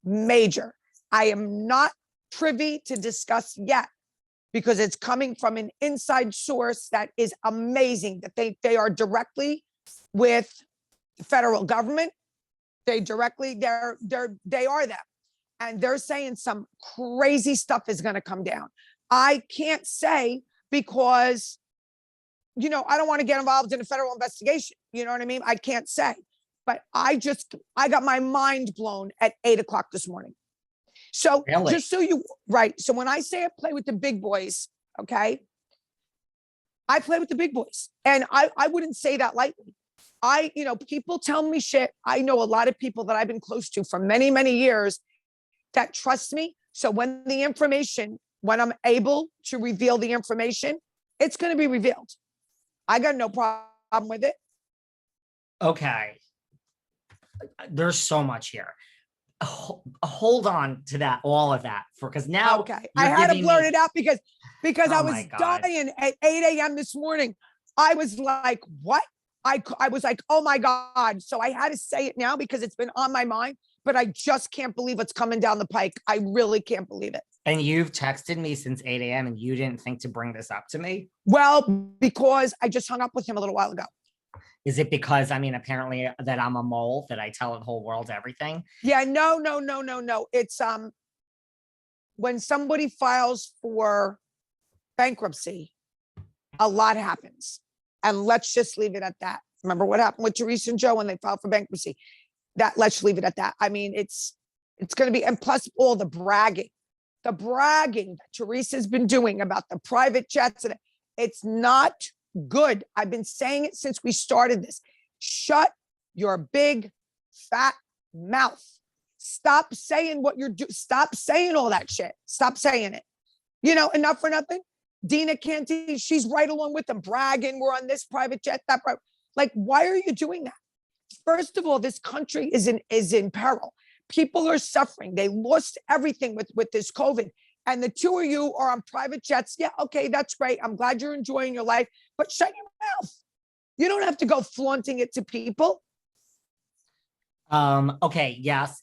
major. I am not privy to discuss yet because it's coming from an inside source that is amazing, that they are directly with the federal government. They are them. And they're saying some crazy stuff is going to come down. I can't say because, I don't want to get involved in a federal investigation. You know what I mean? I can't say, but I got my mind blown at 8:00 this morning. So really? Just so right. So when I say I play with the big boys, okay, I play with the big boys, and I wouldn't say that lightly. People tell me shit. I know a lot of people that I've been close to for many, many years that trust me. So when I'm able to reveal the information, it's going to be revealed. I got no problem with it. Okay. There's so much here. Hold on to that, all of that, because now. Okay. I had to blurt it out because Oh I was dying at 8 a.m. this morning. I was like, what? I was like, oh my God. So I had to say it now because it's been on my mind, but I just can't believe it's coming down the pike. I really can't believe it. And you've texted me since 8 a.m. and you didn't think to bring this up to me? Well, because I just hung up with him a little while ago. Is it because, apparently that I'm a mole, that I tell the whole world everything? Yeah, no. It's when somebody files for bankruptcy, a lot happens. And let's just leave it at that. Remember what happened with Jerzy and Joe when they filed for bankruptcy? Let's leave it at that. I mean, it's going to be, and plus all the bragging that Jerzy has been doing about the private jets, and it's not good. I've been saying it since we started this. Shut your big fat mouth. Stop saying what you're doing. Stop saying all that shit. Stop saying it. Enough for nothing. Dina Canty, she's right along with them, bragging. We're on this private jet, that private. Like, why are you doing that? First of all, this country is in peril. People are suffering. They lost everything with this COVID. And the two of you are on private jets. Yeah, okay, that's great. I'm glad you're enjoying your life, but shut your mouth. You don't have to go flaunting it to people. Okay, yes.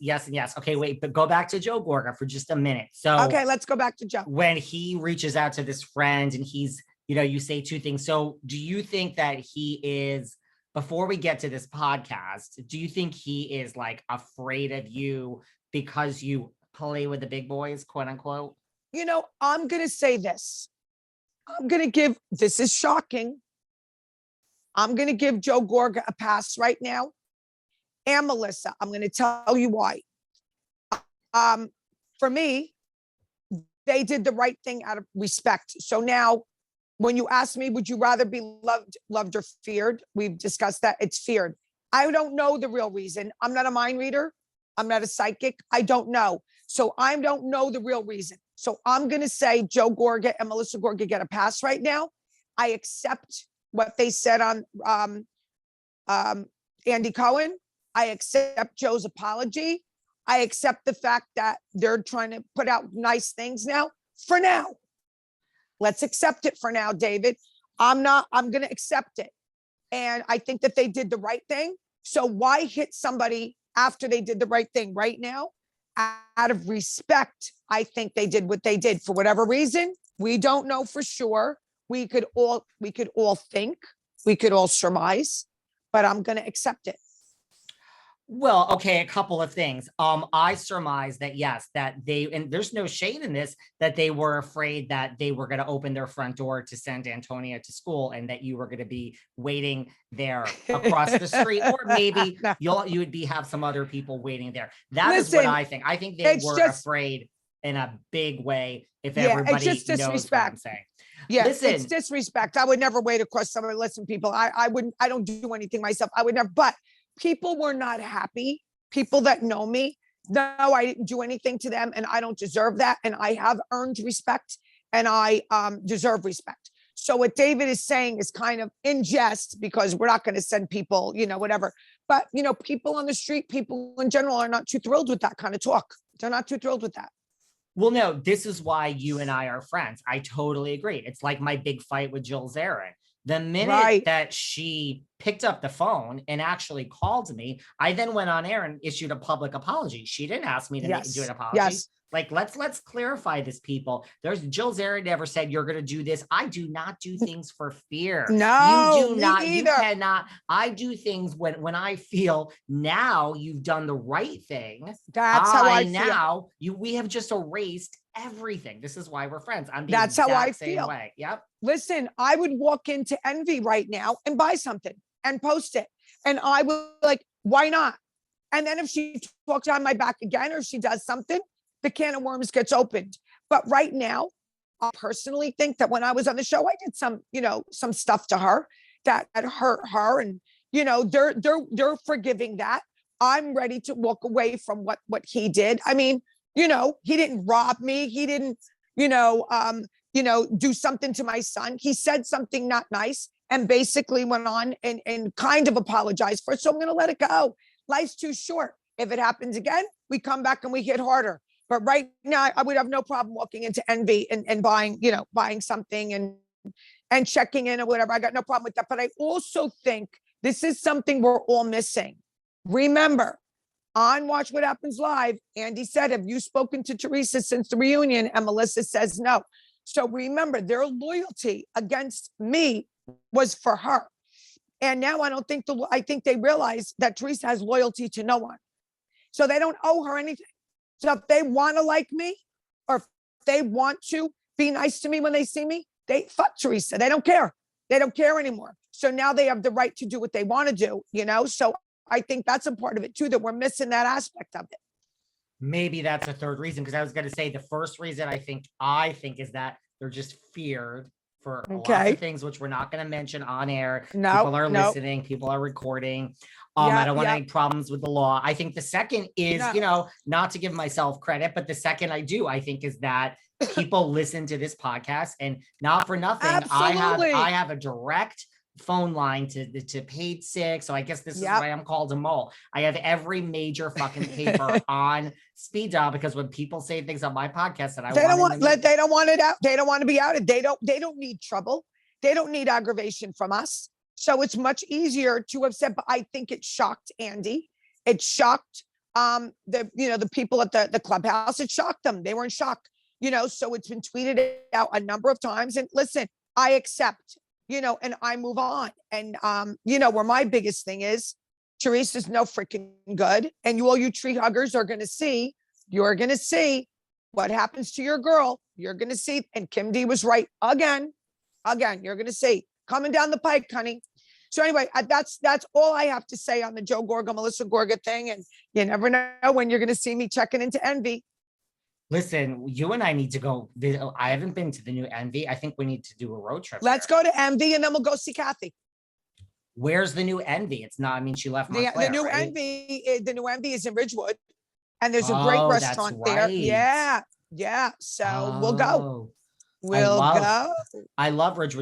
Okay, wait, but go back to Joe Gorga for just a minute. So okay, let's go back to Joe. When he reaches out to this friend and he's, you say two things. So do you think that he is, before we get to this podcast, do you think he is like afraid of you because you play with the big boys, quote unquote? I'm going to say this. This is shocking. I'm going to give Joe Gorga a pass right now. And Melissa, I'm going to tell you why. For me, they did the right thing out of respect. So now, when you ask me, would you rather be loved or feared? We've discussed that. It's feared. I don't know the real reason. I'm not a mind reader. I'm not a psychic. I don't know. So I don't know the real reason. So I'm going to say Joe Gorga and Melissa Gorga get a pass right now. I accept what they said on Andy Cohen. I accept Joe's apology. I accept the fact that they're trying to put out nice things now. For now. Let's accept it for now, David. I'm going to accept it. And I think that they did the right thing. So why hit somebody after they did the right thing right now? Out of respect, I think they did what they did. For whatever reason, we don't know for sure. We could all think, we could all surmise, but I'm going to accept it. Well, okay, a couple of things. I surmise that yes, that they, and there's no shade in this, that they were afraid that they were going to open their front door to send Antonia to school and that you were going to be waiting there across the street, or maybe you would have some other people waiting there. That is what I think. I think they were afraid in a big way. If everybody knows what I'm saying. Yeah, it's disrespect. I would never wait across somebody. Listen, people, I wouldn't. I don't do anything myself. I would never. But people were not happy. People that know me, no, I didn't do anything to them, and I don't deserve that. And I have earned respect, and I deserve respect. So what David is saying is kind of in jest, because we're not going to send people, whatever. But people on the street, people in general, are not too thrilled with that kind of talk. They're not too thrilled with that. Well, no, this is why you and I are friends. I totally agree. It's like my big fight with Jill Zarin. The minute that she picked up the phone and actually called me, I then went on air and issued a public apology. She didn't ask me to do an apology. Yes. Like, let's clarify this, people. There's Jill Zarin never said you're gonna do this. I do not do things for fear. No, you do me not, either. you cannot. I do things when I feel now you've done the right thing. That's how I feel. Now we have just erased everything. This is why we're friends. I'm the That's how I exact same feel. way. Yep. Listen, I would walk into Envy right now and buy something and post it. And I would like, why not? And then if she talks on my back again, or she does something, the can of worms gets opened. But right now, I personally think that when I was on the show, I did some stuff to her that hurt her. And, they're forgiving that. I'm ready to walk away from what he did. I mean, he didn't rob me. He didn't, do something to my son. He said something not nice and basically went on and kind of apologized for it. So I'm going to let it go. Life's too short. If it happens again, we come back and we hit harder. But right now, I would have no problem walking into Envy and buying something and checking in or whatever. I got no problem with that. But I also think this is something we're all missing. Remember, on Watch What Happens Live, Andy said, have you spoken to Teresa since the reunion? And Melissa says no. So remember, their loyalty against me was for her. And now I think they realize that Teresa has loyalty to no one. So they don't owe her anything. So if they want to like me, or if they want to be nice to me when they see me, they fuck Teresa. They don't care. They don't care anymore. So now they have the right to do what they want to do, So I think that's a part of it too, that we're missing that aspect of it. Maybe that's a third reason, because I was going to say the first reason I think is that they're just feared for lots of things, which we're not going to mention on air. People are listening, people are recording. I don't want any problems with the law. I think the second is, not to give myself credit, but the second I think is that people listen to this podcast, and not for nothing. Absolutely. I have a direct phone line to Page 6. So I guess this is why I'm called a mole. I have every major fucking paper on speed dial, because when people say things on my podcast that they don't want it out. They don't want to be outed. They don't need trouble. They don't need aggravation from us. So it's much easier to have said, but I think it shocked Andy. It shocked the people at the clubhouse. It shocked them. They were in shock, so it's been tweeted out a number of times. And listen, I accept, and I move on. And, where my biggest thing is, Teresa's no freaking good. And all you tree huggers are going to see, you're going to see what happens to your girl. You're going to see. And Kim D was right again, you're going to see coming down the pike, honey. So anyway, that's all I have to say on the Joe Gorga, Melissa Gorga thing. And you never know when you're going to see me checking into Envy. Listen, you and I need to go. I haven't been to the new Envy. I think we need to do a road trip. Let's go to Envy, and then we'll go see Kathy. Where's the new Envy? It's not. I mean, she left Montclair, the new right? Envy. The new Envy is in Ridgewood, and there's a great restaurant there. Yeah. So we'll go. We'll go. I love Ridgewood.